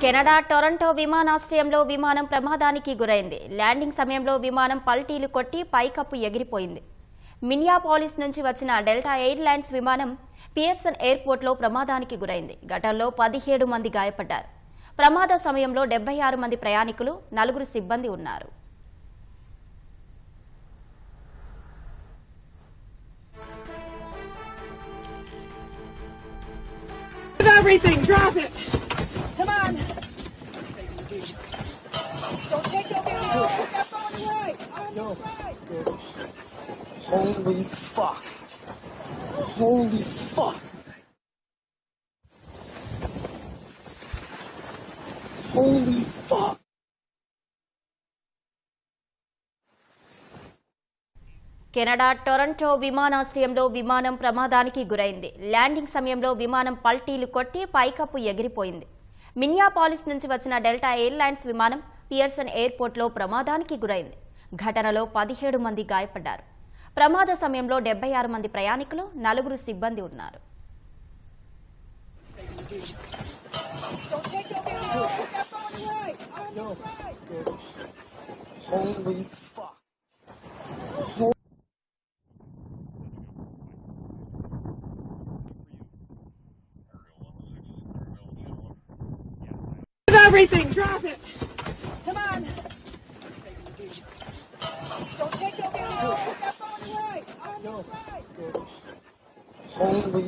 Canada Toronto విమానాశ్రయంలో విమానం ప్రమాదానికి గురైంది. ల్యాండింగ్ సమయంలో విమానం పల్టీలు కొట్టి పైకప్పు ఎగిరిపోయింది. మినియాపాలిస్ నుంచి వచ్చిన డెల్టా ఎయిర్లైన్స్ విమానం పియర్సన్ ఎయిర్పోర్ట్లో ప్రమాదానికి గురైంది. ఘటనలో 17 మంది గాయపడ్డారు. ప్రమాద సమయంలో 76 మంది ప్రయాణికులు, 4 సిబ్బంది ఉన్నారు. Everything, drop it. Come on. Don't take your video. Put that phone away. Yo. Holy fuck. Holy fuck. Holy fuck. Canada Toronto విమానాశ్రయంలో విమానం ప్రమాదానికి గురైంది. ల్యాండింగ్ సమయంలో విమానం పల్టీలు కొట్టి పైకప్పు ఎగిరిపోయింది. మినియాపాలిస్ నుంచి వచ్చిన డెల్టా ఎయిర్లైన్స్ విమానం పియర్సన్ ఎయిర్పోర్ట్లో ప్రమాదానికి గురైంది. ఘటనలో 17 మంది గాయపడ్డారు. ప్రమాద సమయంలో 76 మంది ప్రయాణికులు, 4 సిబ్బంది ఉన్నారు. Holy fuck. Everything, drop it. Come on. Don't take your video. Put that phone away. Holy